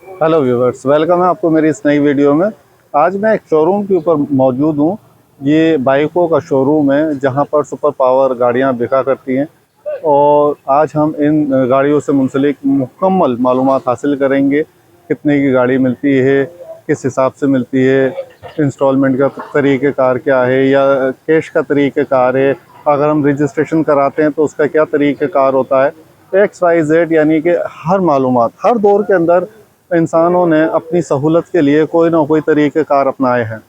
Hello viewers, welcome है आपको मेरी इस नई वीडियो में। आज मैं एक शोरूम के ऊपर मौजूद हूँ। ये बाइकों का शोरूम है जहाँ पर सुपर पावर गाड़ियाँ बिका करती हैं और आज हम इन गाड़ियों से मुंसलिक मुकम्मल मालूमात हासिल करेंगे। कितने की गाड़ी मिलती है, किस हिसाब से मिलती है, इंस्टॉलमेंट का तरीक़ेकार क्या है या कैश का तरीक़ेकार है, अगर हम रजिस्ट्रेशन कराते हैं तो उसका क्या तरीक़ेकार होता है। XYZ यानी कि हर मालूमात, हर दौर के अंदर इंसानों ने अपनी सहूलत के लिए कोई ना कोई तरीक़ेकार अपनाए हैं।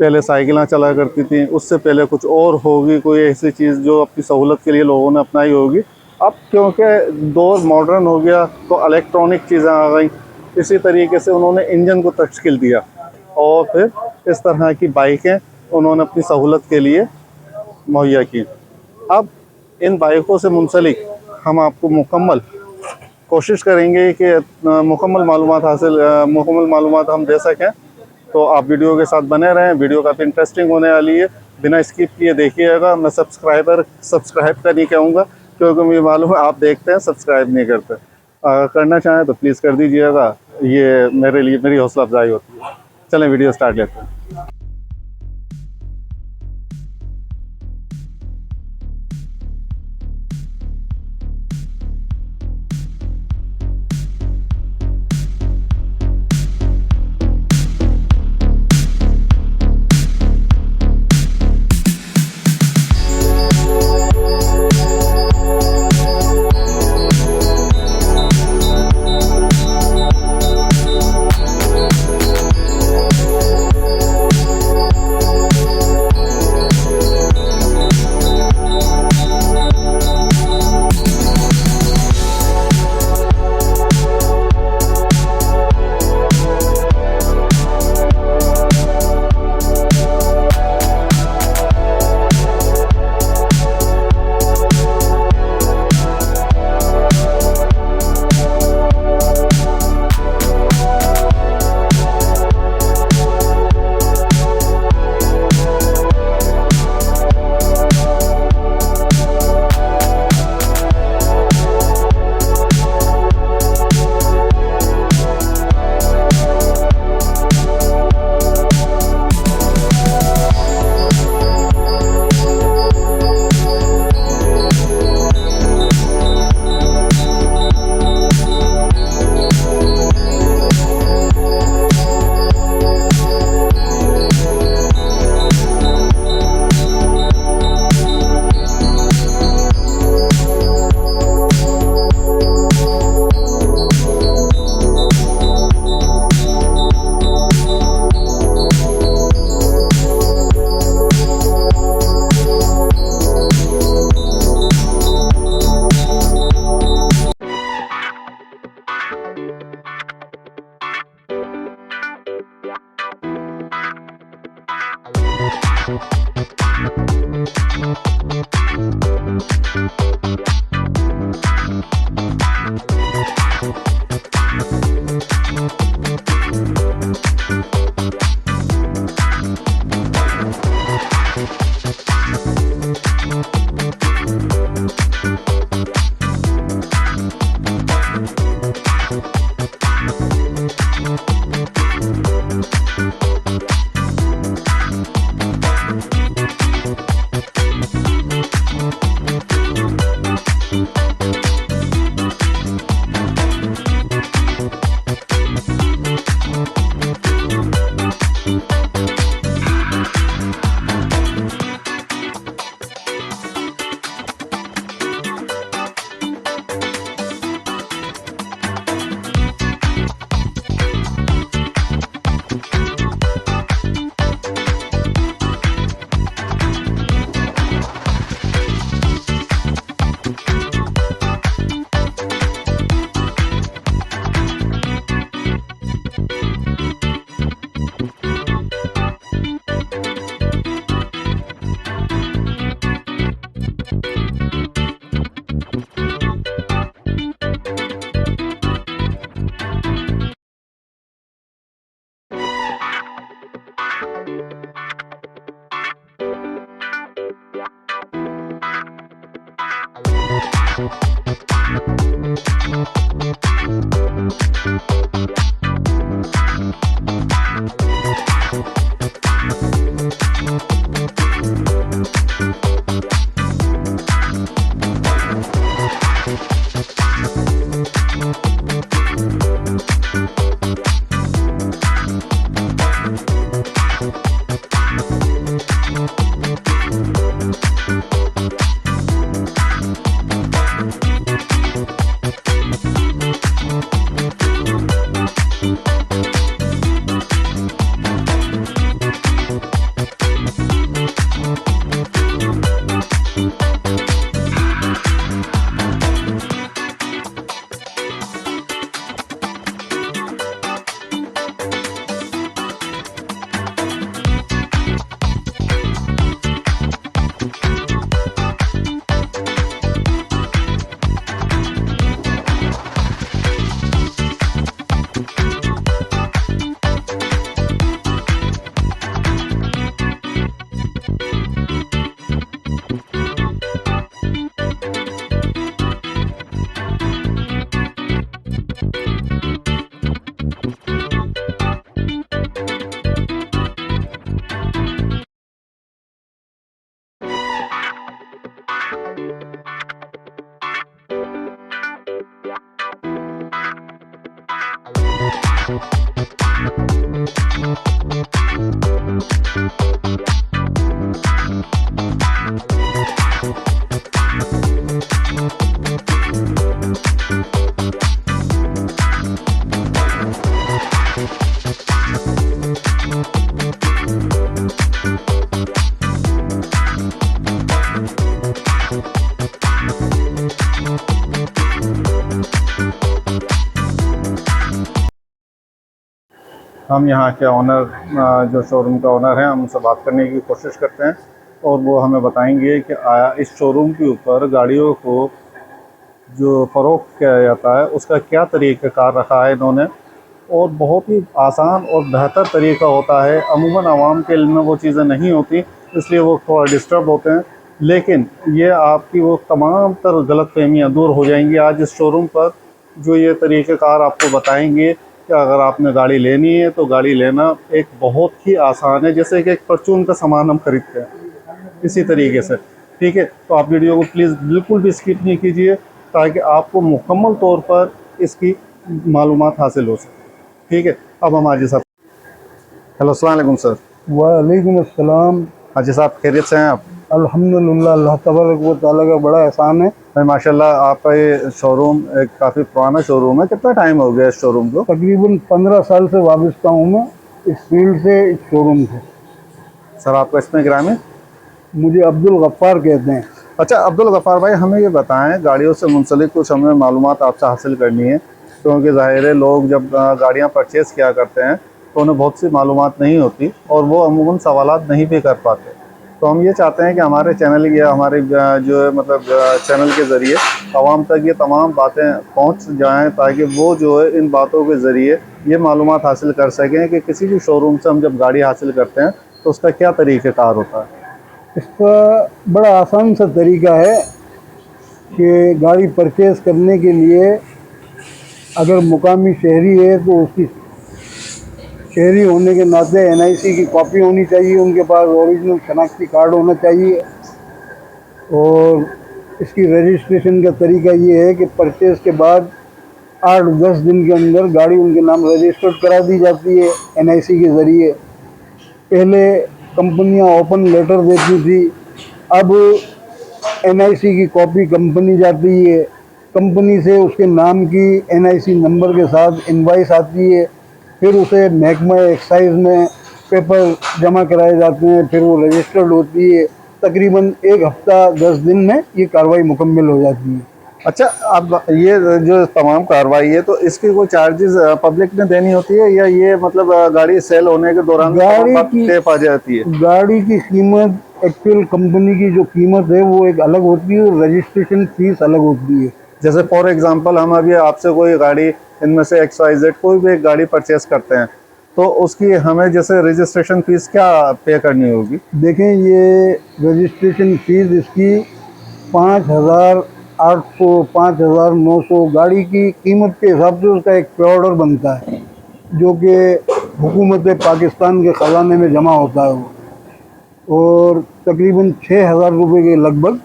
पहले साइकिलें चला करती थी, उससे पहले कुछ और होगी, कोई ऐसी चीज़ जो अपनी सहूलत के लिए लोगों ने अपनाई होगी। अब क्योंकि दौर मॉडर्न हो गया तो इलेक्ट्रॉनिक चीज़ें आ गई, इसी तरीके से उन्होंने इंजन को तश्कील दिया और फिर इस तरह की बाइकें उन्होंने अपनी सहूलत के लिए मुहैया की। अब इन बाइकों से मुंसलिक हम आपको मुकम्मल कोशिश करेंगे कि मुकम्मल मालूमात हम दे सकें। तो आप वीडियो के साथ बने रहें, वीडियो काफ़ी इंटरेस्टिंग होने वाली है। बिना स्किप किए देखिएगा। मैं सब्सक्राइब का नहीं कहूँगा क्योंकि मुझे मालूम है आप देखते हैं, सब्सक्राइब नहीं करते। अगर करना चाहें तो प्लीज़ कर दीजिएगा, ये मेरे लिए मेरी हौसला अफजाई होती है। चलें वीडियो स्टार्ट लेते हैं। हम यहाँ के ऑनर जो शोरूम का ऑनर है, हम उनसे बात करने की कोशिश करते हैं और वो हमें बताएंगे कि इस शोरूम के ऊपर गाड़ियों को जो फ़रोख्त किया जाता है उसका क्या तरीक़ाकार रखा है इन्होंने, और बहुत ही आसान और बेहतर तरीका होता है। अमूमन आवाम के इल्म में वो चीज़ें नहीं होती, इसलिए वो थोड़ा डिस्टर्ब होते हैं, लेकिन ये आपकी वो तमाम तर गलतफ़हमियाँ दूर हो जाएंगी आज इस शोरूम पर। जो ये तरीक़ाकार आपको बताएंगे कि अगर आपने गाड़ी लेनी है तो गाड़ी लेना एक बहुत ही आसान है, जैसे कि एक परचून का सामान हम खरीदते हैं इसी तरीके से। ठीक है, तो आप वीडियो को प्लीज़ बिल्कुल भी स्किप नहीं कीजिए ताकि आपको मुकम्मल तौर पर इसकी मालूमात हासिल हो सके। ठीक है, अब हम हाजी साहब। हेलो, अस्सलाम वालेकुम सर। वालेकुम अस्सलाम। हाजी साहब, खैरियत से हैं आप? अल्हम्दुलिल्लाह, अल्लाह तबारक व तआला का बड़ा एहसान है। भाई माशाल्लाह, आपका ये शोरूम एक काफ़ी पुराना शोरूम है। कितना टाइम हो गया इस शोरूम को? तकरीबन 15 साल से वाबस्ता हूँ मैं इस फील्ड से, इस शोरूम से। सर, आपका इसमें ग्राम है? मुझे अब्दुल गफ्फार कहते हैं। अच्छा अब्दुल गफ्फार भाई, हमें ये बताएं, गाड़ियों से मुंसलिक कुछ हमें मालूमात आपसे हासिल करनी है, क्योंकि ज़ाहिर है लोग जब गाड़ियाँ परचेज़ किया करते हैं तो उन्हें बहुत सी मालूमात नहीं होती और वो अमूमन सवालात नहीं भी कर पाते। तो हम ये चाहते हैं कि हमारे चैनल या हमारे जो है मतलब चैनल के ज़रिए आवाम तक ये तमाम बातें पहुँच जाएँ, ताकि वो जो है इन बातों के ज़रिए ये मालूमात हासिल कर सकें कि किसी भी शोरूम से हम जब गाड़ी हासिल करते हैं तो उसका क्या तरीक़ाकार होता है। इसका बड़ा आसान सा तरीका है कि गाड़ी परचेज़ करने के लिए अगर मुकामी शहरी है तो उसकी शहरी होने के नाते NIC की कॉपी होनी चाहिए, उनके पास ओरिजिनल शनाख्ती कार्ड होना चाहिए। और इसकी रजिस्ट्रेशन का तरीका ये है कि परचेज़ के बाद 8-10 दिन के अंदर गाड़ी उनके नाम रजिस्टर्ड करा दी जाती है NIC के ज़रिए। पहले कंपनियां ओपन लेटर देती थी, अब NIC की कॉपी कंपनी जाती है, कंपनी से उसके नाम की NIC नंबर के साथ इनवाइस आती है, फिर उसे महकमा एक्साइज में पेपर जमा कराए जाते हैं, फिर वो रजिस्टर्ड होती है। तकरीबन 1 हफ्ता 10 दिन में ये कार्रवाई मुकम्मल हो जाती है। अच्छा, अब ये जो तमाम कार्रवाई है तो इसकी कोई चार्जेस पब्लिक ने देनी होती है, या ये मतलब गाड़ी सेल होने के दौरान गाड़ी की टेप आ जाती है? गाड़ी की कीमत, एक्चुअल कंपनी की जो कीमत है वो एक अलग होती है और रजिस्ट्रेशन फीस अलग होती है। जैसे फॉर एग्जांपल हम अभी आपसे कोई गाड़ी इनमें से XYZ कोई भी एक गाड़ी परचेस करते हैं तो उसकी हमें जैसे रजिस्ट्रेशन फीस क्या पे करनी होगी? देखें, ये रजिस्ट्रेशन फीस इसकी 5,800 5,900 गाड़ी की कीमत के हिसाब से उसका एक पे ऑर्डर बनता है, जो कि हुकूमत पाकिस्तान के ख़जाने में जमा होता है वो, और तकरीबन 6,000 रुपये के लगभग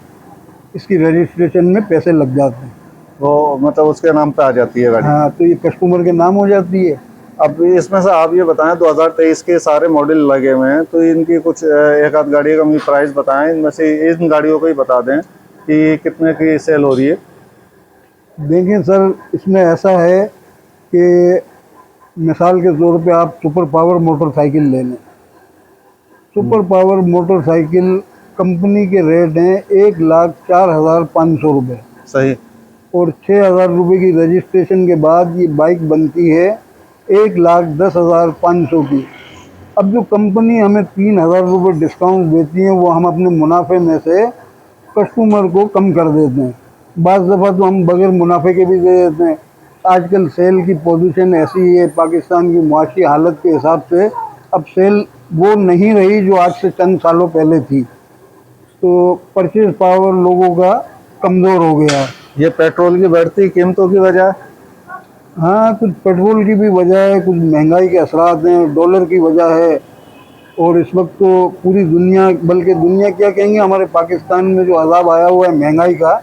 इसकी रजिस्ट्रेशन में पैसे लग जाते हैं। वो मतलब उसके नाम पे आ जाती है गाड़ी? हाँ, तो ये कस्टमर के नाम हो जाती है। अब इसमें से आप ये बताएं, 2023 के सारे मॉडल लगे हुए हैं, तो इनकी कुछ एक आध गाड़ी का मुझे प्राइस बताएं, इनमें से इन गाड़ियों को ही बता दें कि कितने की सेल हो रही है। देखें सर, इसमें ऐसा है कि मिसाल के तौर पे आप सुपर पावर मोटरसाइकिल ले लें। सुपर पावर मोटरसाइकिल कंपनी के रेट हैं 1,04,500 रुपये। सही। और 6,000 रुपये की रजिस्ट्रेशन के बाद ये बाइक बनती है 1,10,500 की। अब जो कंपनी हमें 3,000 रुपये डिस्काउंट देती है वो हम अपने मुनाफे में से कस्टमर को कम कर देते हैं। बाज़ दफ़ा तो हम बगैर मुनाफे के भी दे देते हैं। आजकल सेल की पोजीशन ऐसी है पाकिस्तान की मुआशी हालत के हिसाब से, अब सेल वो नहीं रही जो आज से चंद सालों पहले थी, तो परचेज पावर लोगों का कमज़ोर हो गया। ये पेट्रोल की बढ़ती कीमतों की वजह? हाँ, कुछ पेट्रोल की भी वजह है, कुछ महंगाई के असरात हैं, डॉलर की वजह है। और इस वक्त तो पूरी दुनिया, बल्कि दुनिया क्या कहेंगे, हमारे पाकिस्तान में जो अज़ाब आया हुआ है महंगाई का,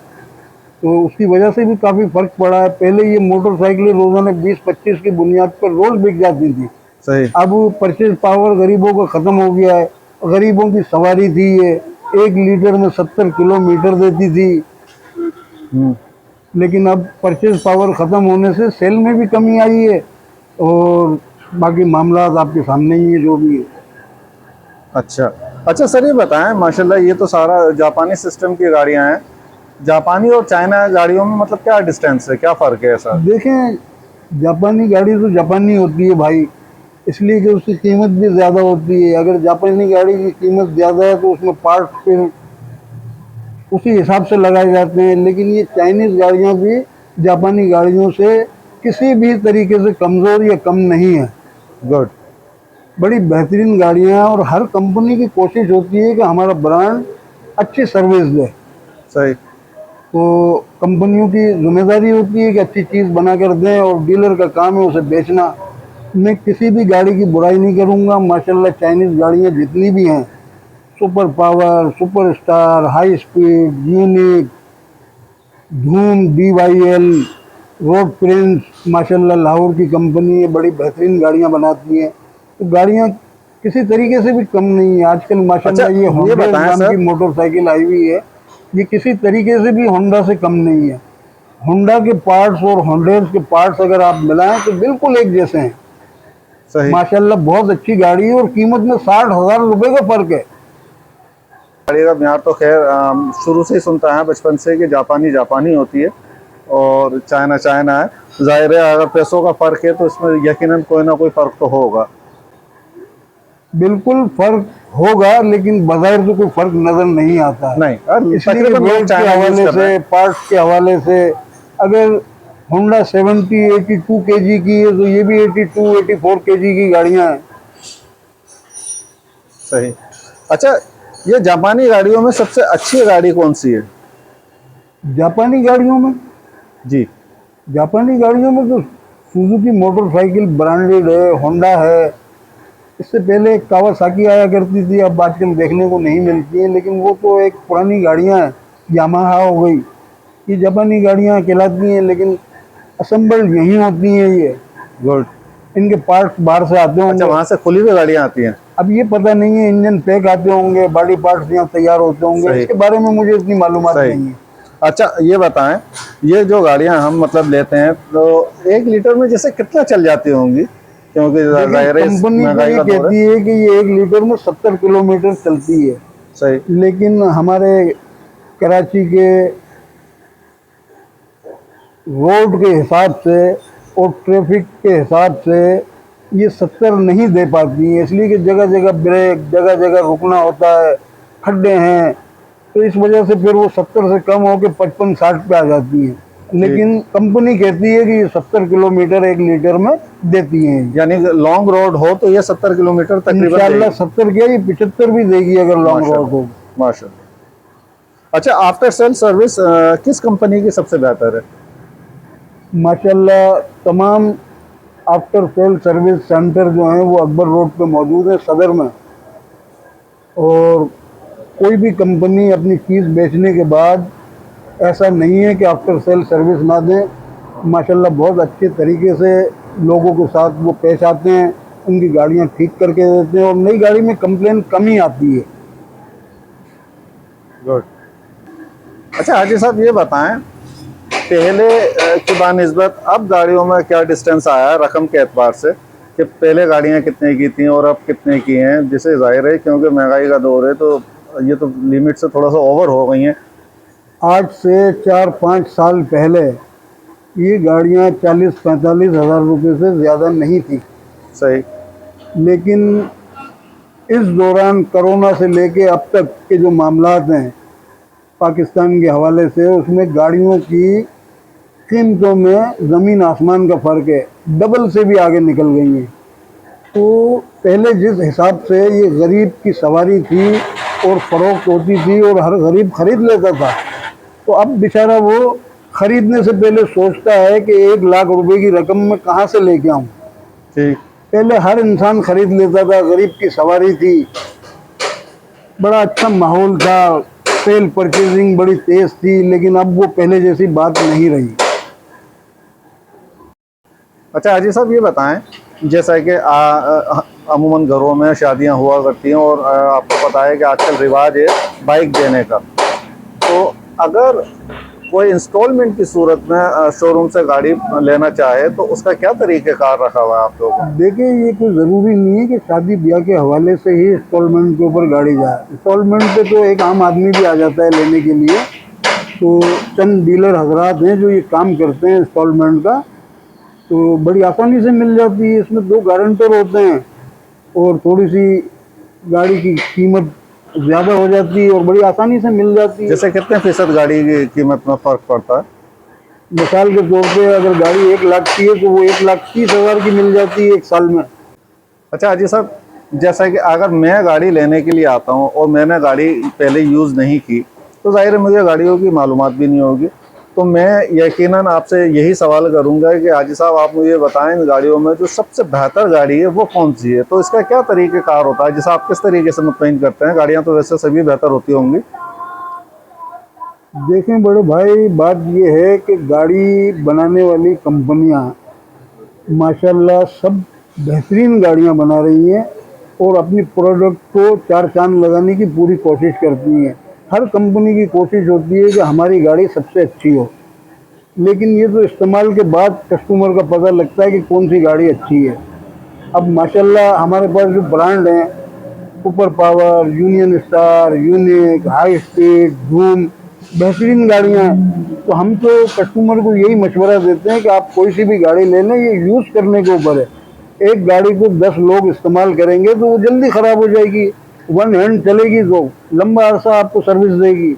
तो उसकी वजह से भी काफ़ी फर्क पड़ा है। पहले ये मोटरसाइकिलें रोजाना 20-25 की बुनियाद पर रोज बिक जाती थी। सही। अब परचेज पावर गरीबों का ख़त्म हो गया है। गरीबों की सवारी थी ये, 1 लीटर में 70 किलोमीटर देती थी। हम्म। लेकिन अब परचेज पावर ख़त्म होने से सेल में भी कमी आई है, और बाकी मामला आपके सामने ही है जो भी है। अच्छा अच्छा सर, ये बताएं, माशाल्लाह ये तो सारा जापानी सिस्टम की गाड़ियां हैं। जापानी और चाइना गाड़ियों में मतलब क्या डिस्टेंस है, क्या फ़र्क है सर? देखें, जापानी गाड़ी तो जापानी होती है भाई, इसलिए कि उसकी कीमत भी ज़्यादा होती है। अगर जापानी गाड़ी की कीमत ज़्यादा है तो उसमें पार्ट फिर उसी हिसाब से लगाए जाते हैं। लेकिन ये चाइनीज़ गाड़ियाँ भी जापानी गाड़ियों से किसी भी तरीके से कमज़ोर या कम नहीं है। गुड। बड़ी बेहतरीन गाड़ियाँ हैं, और हर कंपनी की कोशिश होती है कि हमारा ब्रांड अच्छी सर्विस दे। सही। तो कंपनियों की जिम्मेदारी होती है कि अच्छी चीज़ बना कर दें, और डीलर का काम है उसे बेचना। मैं किसी भी गाड़ी की बुराई नहीं करूंगा। माशाल्लाह चाइनीज़ गाड़ियाँ जितनी भी हैं, super power, super star, high speed, unique, धूम, DYL, रोड प्रिंस, माशाल्लाह लाहौर की कंपनी है, बड़ी बेहतरीन गाड़ियाँ बनाती है। तो गाड़ियाँ किसी तरीके से भी कम नहीं है। आजकल माशाल्लाह अच्छा ये ये होंडा बताएं नाम सर। की मोटरसाइकिल आई हुई है, ये किसी तरीके से भी होंडा से कम नहीं है। होंडा के पार्ट्स और होंडेज के पार्ट्स अगर आप मिलाएं तो बिल्कुल एक जैसे हैं। सही। माशाल्लाह बहुत अच्छी गाड़ी है, और कीमत में 60,000 रुपये का फ़र्क है। गाड़ी का म्यार तो खैर शुरू से ही सुनता है बचपन से कि जापानी जापानी होती है और चाइना चाइना है। जाहिर है अगर पैसों का फ़र्क है तो इसमें यकीनन कोई ना कोई फ़र्क तो होगा। बिल्कुल फ़र्क होगा, लेकिन बाज़ाहिर से कोई फ़र्क नज़र नहीं आता है। नहीं, इसलिए तकरीबन लोग वेट के चाइना यूज़ हवाले कर रहे से, हैं। पार्ट्स के हवाले से, अगर होंडा 70-82 केजी की है तो ये भी 82-84 केजी की गाड़ियाँ हैं। सही। अच्छा, ये जापानी गाड़ियों में सबसे अच्छी गाड़ी कौन सी है? जापानी गाड़ियों में जी। जापानी गाड़ियों में तो सुजुकी मोटरसाइकिल ब्रांडेड है, होंडा है। इससे पहले एक कावासाकी आया करती थी, अब आजकल देखने को नहीं मिलती है, लेकिन वो तो एक पुरानी गाड़ियाँ हैं। यामाहा हो गई, ये जापानी गाड़ियाँ कहलाती हैं, लेकिन असेंबल्ड यहीं होती हैं ये। गुड। इनके पार्ट्स बाहर से आते अच्छा, होंगे। वहाँ से खुली हुई गाड़ियाँ आती हैं? अब ये पता नहीं है, इंजन पैक आते होंगे, बॉडी पार्ट्स यहाँ तैयार होते होंगे, सही। इसके बारे में मुझे इतनी मालूमात सही। नहीं है। अच्छा ये बताएं, ये जो गाड़ियां हम मतलब लेते हैं तो 1 लीटर में जैसे कितना चल जाती होंगी, क्योंकि देखिए, जाहिर है इस कंपनी तो महंगाई ये का दौर कहती है। है कि ये 1 लीटर में 70 किलोमीटर चलती है, सही। लेकिन हमारे कराची के रोड के हिसाब से और ट्रैफिक के हिसाब से ये 70 नहीं दे पाती है, इसलिए कि जगह जगह ब्रेक, जगह जगह रुकना होता है, खड्डे हैं, तो इस वजह से फिर वो 70 से कम होकर 55-60 पे आ जाती है। लेकिन कंपनी कहती है कि ये 70 किलोमीटर 1 लीटर में देती हैं। यानी लॉन्ग रोड हो तो ये 70 किलोमीटर तकरीबन इंशाल्लाह देगी। 70 क्या, ये 75 भी देगी अगर लॉन्ग रोड माशाल्लाह हो। माशाल्लाह। अच्छा, आफ्टर सेल सर्विस किस कंपनी की सबसे बेहतर है? माशाल्लाह तमाम आफ्टर सेल सर्विस सेंटर जो हैं वो अकबर रोड पे मौजूद है, सदर में। और कोई भी कंपनी अपनी चीज़ बेचने के बाद ऐसा नहीं है कि आफ्टर सेल सर्विस ना दें। माशाल्लाह बहुत अच्छे तरीके से लोगों के साथ वो पेश आते हैं, उनकी गाड़ियां ठीक करके देते हैं, और नई गाड़ी में कंप्लेन कम ही आती है। गुड। अच्छा हाजी साहब, ये बताएं, पहले की बानिस्बत अब गाड़ियों में क्या डिस्टेंस आया है रकम के एतबार से, कि पहले गाड़ियां कितने की थी और अब कितने की हैं? जिसे जाहिर है क्योंकि महंगाई का दौर है तो ये तो लिमिट से थोड़ा सा ओवर हो गई हैं। आज से 4-5 साल पहले ये गाड़ियां 40-45 हज़ार रुपये से ज़्यादा नहीं थी। सही। लेकिन इस दौरान कोरोना से लेके अब तक के जो मामलात हैं पाकिस्तान के हवाले से, उसमें गाड़ियों की कीमतों में ज़मीन आसमान का फ़र्क है, डबल से भी आगे निकल गई हैं। तो पहले जिस हिसाब से ये गरीब की सवारी थी और फ़रोख्त होती थी और हर गरीब ख़रीद लेता था, तो अब बेचारा वो ख़रीदने से पहले सोचता है कि 1 लाख रुपए की रकम मैं कहाँ से लेके आऊँ। ठीक। पहले हर इंसान ख़रीद लेता था, गरीब की सवारी थी, बड़ा अच्छा माहौल था, सेल परचेजिंग बड़ी तेज थी, लेकिन अब वो पहले जैसी बात नहीं रही। अच्छा हाजी साहब, ये बताएं, जैसा कि अमूमन घरों में शादियां हुआ करती हैं और आपको पता है कि आजकल रिवाज है बाइक देने का। तो अगर कोई इंस्टॉलमेंट की सूरत में शोरूम से गाड़ी लेना चाहे तो उसका क्या तरीक़ेकार रखा हुआ है आप लोगों को? देखिए, ये कोई ज़रूरी नहीं है कि शादी ब्याह के हवाले से ही इंस्टॉलमेंट के ऊपर गाड़ी जाए। इंस्टॉलमेंट पे तो एक आम आदमी भी आ जाता है लेने के लिए। तो चंद डीलर हजरात हैं जो ये काम करते हैं इंस्टॉलमेंट का, तो बड़ी आसानी से मिल जाती है। इसमें 2 गारंटर होते हैं और थोड़ी सी गाड़ी की कीमत ज़्यादा हो जाती है और बड़ी आसानी से मिल जाती है। जैसे कितने फीसद गाड़ी की कीमत में फ़र्क पड़ता है? मिसाल के तौर पे अगर गाड़ी 1 लाख की है तो वो 1,30,000 की मिल जाती है 1 साल में। अच्छा हाजी साहब, जैसा कि अगर मैं गाड़ी लेने के लिए आता हूँ और मैंने गाड़ी पहले यूज़ नहीं की तो ज़ाहिर है मुझे गाड़ियों की मालूमात भी नहीं होगी। तो मैं यकीनन आपसे यही सवाल करूंगा कि हाजी साहब आप मुझे बताएं इन गाड़ियों में जो सबसे बेहतर गाड़ी है वो कौन सी है, तो इसका क्या तरीक़ेकार होता है, जैसे आप किस तरीके से मुतमईन करते हैं? गाड़ियाँ तो वैसे सभी बेहतर होती होंगी। देखें बड़े भाई, बात ये है कि गाड़ी बनाने वाली कंपनियां माशाल्लाह सब बेहतरीन गाड़ियां बना रही हैं और अपनी प्रोडक्ट को 4 चांद लगाने की पूरी कोशिश करती हैं। हर कंपनी की कोशिश होती है कि हमारी गाड़ी सबसे अच्छी हो, लेकिन ये तो इस्तेमाल के बाद कस्टमर का पता लगता है कि कौन सी गाड़ी अच्छी है। अब माशाल्लाह हमारे पास जो ब्रांड हैं, super power, union star, unique, high speed, धूम, बेहतरीन गाड़ियाँ हैं। तो हम तो कस्टमर को यही मशवरा देते हैं कि आप कोई सी भी गाड़ी ले लें, ये यूज़ करने के ऊपर है। एक गाड़ी को 10 लोग इस्तेमाल करेंगे तो वो जल्दी ख़राब हो जाएगी, 1 हैंड चलेगी तो लंबा अरसा आपको सर्विस देगी।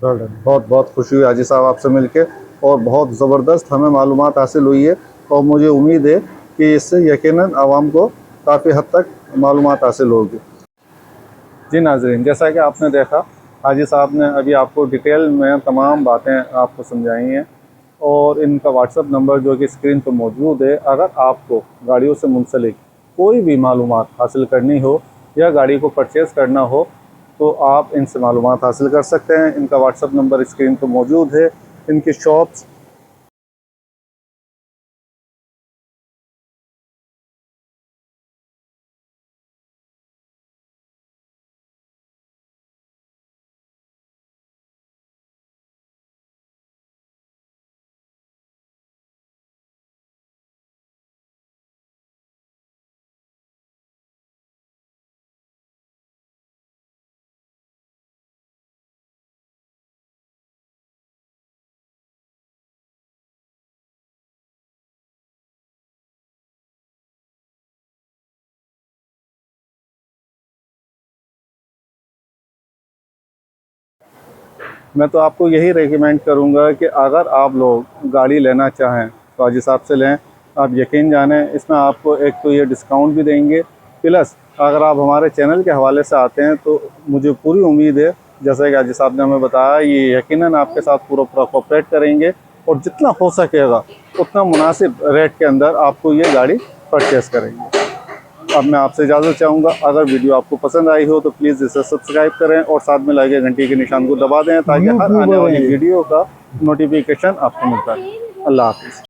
बहुत बहुत खुशी हुई हाजी साहब आपसे मिलके और बहुत ज़बरदस्त हमें मालूमात हासिल हुई है और मुझे उम्मीद है कि इससे यकीनन आवाम को काफ़ी हद तक मालूमात हासिल होगी। जी नाज़रीन, जैसा कि आपने देखा हाजी साहब ने अभी आपको डिटेल में तमाम बातें आपको समझाई हैं और इनका व्हाट्सएप नंबर जो कि स्क्रीन पर मौजूद है, अगर आपको गाड़ियों से मुंसलिक कोई भी मालूमात हासिल करनी हो या गाड़ी को परचेज़ करना हो तो आप इनसे मालूमात हासिल कर सकते हैं। इनका व्हाट्सएप नंबर स्क्रीन पर मौजूद है। इनकी शॉप्स मैं तो आपको यही रेकमेंड करूंगा कि अगर आप लोग गाड़ी लेना चाहें तो हाजी साहब से लें। आप यकीन जानें, इसमें आपको एक तो ये डिस्काउंट भी देंगे, प्लस अगर आप हमारे चैनल के हवाले से आते हैं तो मुझे पूरी उम्मीद है, जैसा कि हाजी साहब ने हमें बताया, ये यकीनन आपके साथ पूरा कोऑपरेट करेंगे और जितना हो सकेगा उतना मुनासिब रेट के अंदर आपको ये गाड़ी परचेज़ करेंगे। अब मैं आपसे इजाज़त चाहूँगा। अगर वीडियो आपको पसंद आई हो तो प्लीज़ इसे सब्सक्राइब करें और साथ में लगे घंटी के निशान को दबा दें ताकि हर आने वाली वीडियो का नोटिफिकेशन आपको मिलता है। अल्लाह हाफ़िज़।